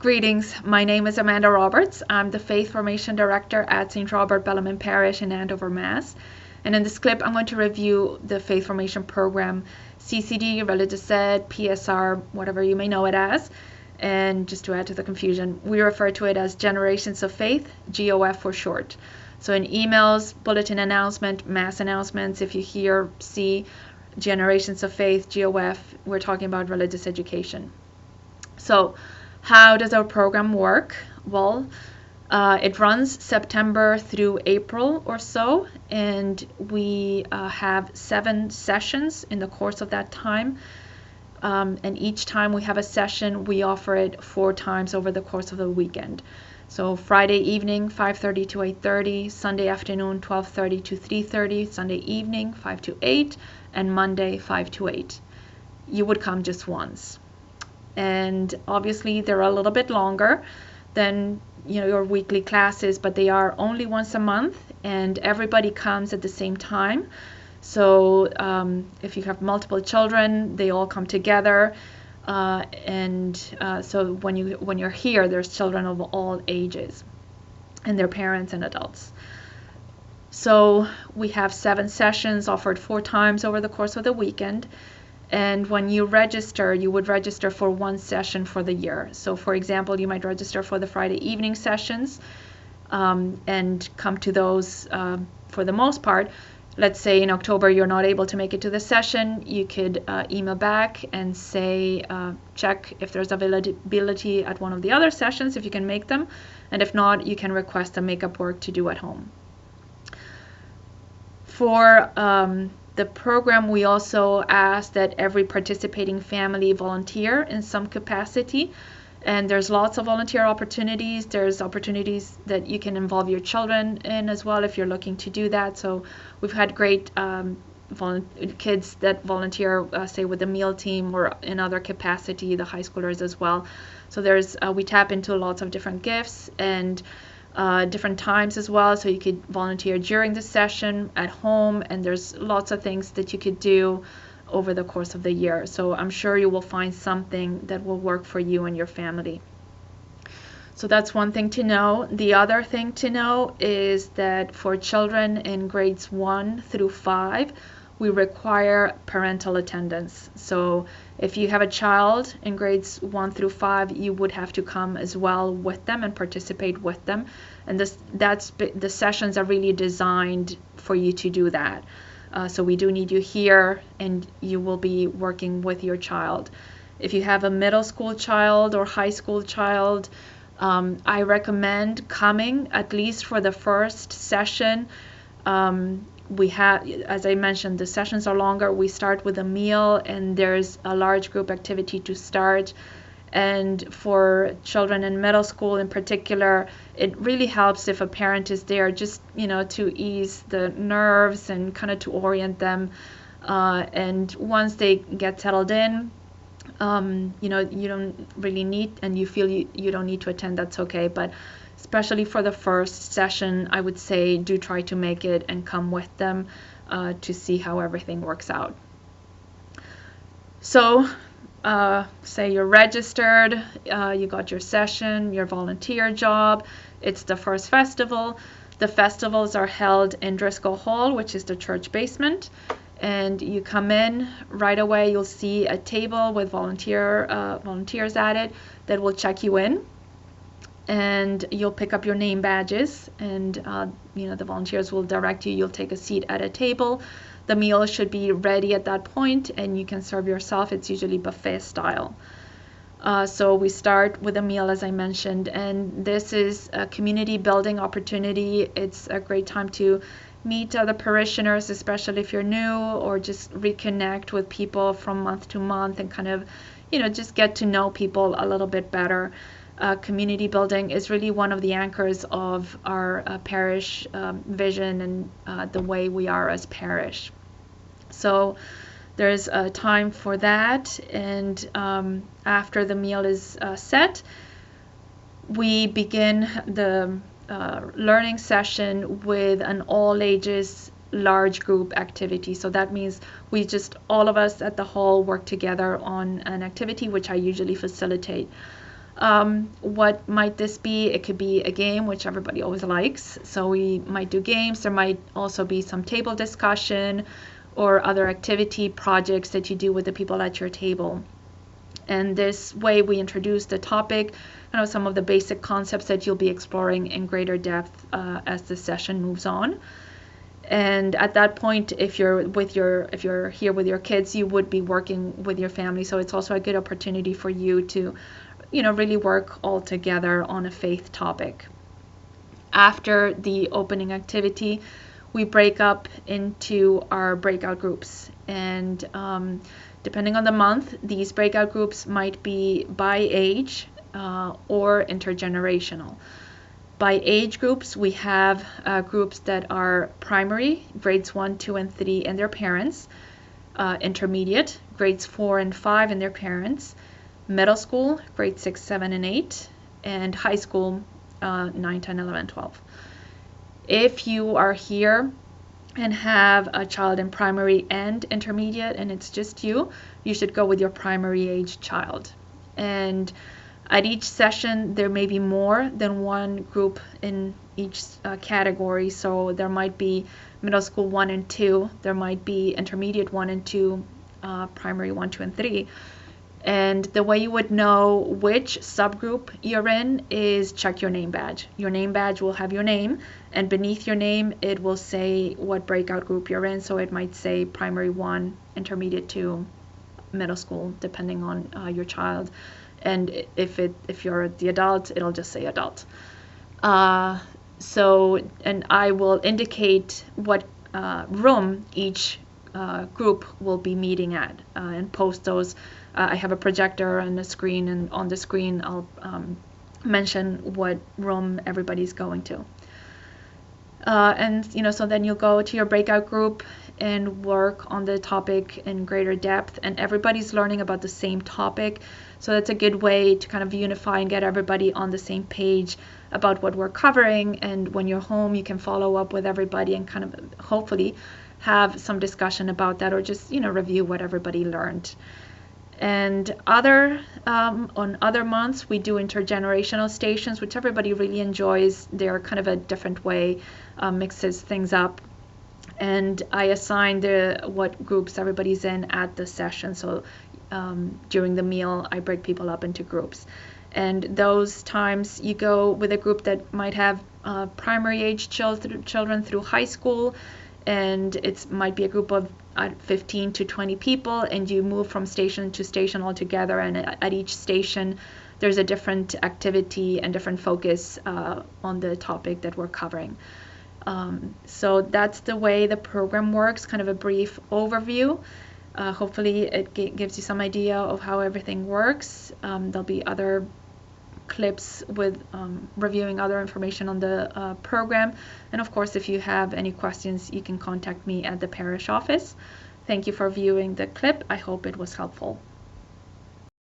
Greetings, my name is Amanda Roberts. I'm the Faith Formation Director at St. Robert Bellarmine Parish in Andover, Mass. And in this clip, I'm going to review the Faith Formation Program, CCD, Religious Ed, PSR, whatever you may know it as. And just to add to the confusion, we refer to it as Generations of Faith, GOF for short. So in emails, bulletin announcement, mass announcements, if you see Generations of Faith, GOF, we're talking about religious education. So how does our program work? Well, it runs September through April or so, and we have 7 sessions in the course of that time. And each time we have a session, we offer it 4 times over the course of the weekend. So Friday evening, 5:30 to 8:30, Sunday afternoon, 12:30 to 3:30, Sunday evening, 5 to 8, and Monday, 5 to 8. You would come just once. And obviously they're a little bit longer than your weekly classes, but they are only once a month and everybody comes at the same time. So if you have multiple children, they all come together, so when you're here, there's children of all ages and their parents and adults. So we have 7 sessions offered 4 times over the course of the weekend. And when you register, you would register for 1 session for the year. So for example, you might register for the Friday evening sessions and come to those for the most part. Let's say in October you're not able to make it to the session, you could email back and say, check if there's availability at one of the other sessions, if you can make them. And if not, you can request a makeup work to do at home. For the program, we also ask that every participating family volunteer in some capacity, and there's lots of volunteer opportunities. There's opportunities that you can involve your children in as well if you're looking to do that. So we've had great kids that volunteer, say with the meal team or in other capacity, the high schoolers as well. So we tap into lots of different gifts and different times as well, so you could volunteer during the session, at home, and there's lots of things that you could do over the course of the year. So I'm sure you will find something that will work for you and your family. So that's one thing to know. The other thing to know is that for children in grades 1 through 5, we require parental attendance. So if you have a child in grades 1 through 5, you would have to come as well with them and participate with them. And the sessions are really designed for you to do that. So we do need you here, and you will be working with your child. If you have a middle school child or high school child, I recommend coming at least for the first session. We have, as I mentioned, the sessions are longer. We start with a meal, and there's a large group activity to start. And for children in middle school in particular, it really helps if a parent is there, just to ease the nerves and kind of to orient them. And once they get settled in, you don't really need, and you feel you don't need to attend, that's okay. But especially for the first session, I would say do try to make it and come with them to see how everything works out. So say you're registered, you got your session, your volunteer job, it's the first festival. The festivals are held in Driscoll Hall, which is the church basement. And you come in right away, you'll see a table with volunteers at it that will check you in. And you'll pick up your name badges, and the volunteers will direct you. You'll take a seat at a table. The meal should be ready at that point, and you can serve yourself. It's usually buffet style. So we start with a meal, as I mentioned, and this is a community building opportunity. It's a great time to meet other parishioners, especially if you're new, or just reconnect with people from month to month and kind of, just get to know people a little bit better. Community building is really one of the anchors of our parish vision and the way we are as parish. So there's a time for that, and after the meal is set, we begin the learning session with an all ages large group activity. So that means all of us at the hall work together on an activity which I usually facilitate. What might this be? It could be a game, which everybody always likes. So we might do games. There might also be some table discussion or other activity projects that you do with the people at your table. And this way we introduce the topic, some of the basic concepts that you'll be exploring in greater depth as the session moves on. And at that point, if you're here with your kids, you would be working with your family. So it's also a good opportunity for you to, really work all together on a faith topic. After the opening activity, we break up into our breakout groups. And depending on the month, these breakout groups might be by age or intergenerational. By age groups, we have groups that are primary, grades 1, 2, and 3, and their parents, intermediate, grades 4 and 5, and their parents, middle school, grades 6, 7, and 8, and high school, 9, 10, 11, 12. If you are here and have a child in primary and intermediate and it's just you should go with your primary age child. And at each session, there may be more than one group in each category. So there might be middle school 1 and 2, there might be intermediate 1 and 2, primary 1, 2, and 3. And the way you would know which subgroup you're in is check your name badge. Your name badge will have your name, and beneath your name it will say what breakout group you're in. So it might say primary 1, intermediate 2, middle school, depending on your child. And if you're the adult, it'll just say adult. And I will indicate what room each group will be meeting at and post those. I have a projector and a screen, and on the screen I'll mention what room everybody's going to. So then you'll go to your breakout group and work on the topic in greater depth, and everybody's learning about the same topic. So that's a good way to kind of unify and get everybody on the same page about what we're covering. And when you're home, you can follow up with everybody and kind of hopefully have some discussion about that, or just, review what everybody learned. And on other months, we do intergenerational stations, which everybody really enjoys. They're kind of a different way, mixes things up. And I assign what groups everybody's in at the session. So during the meal, I break people up into groups. And those times you go with a group that might have primary age children through high school, and it might be a group of 15 to 20 people, and you move from station to station altogether, and at each station there's a different activity and different focus on the topic that we're covering. So that's the way the program works, kind of a brief overview. Hopefully it gives you some idea of how everything works. There'll be other clips with reviewing other information on the program. And of course, if you have any questions, you can contact me at the parish office. Thank you for viewing the clip. I hope it was helpful.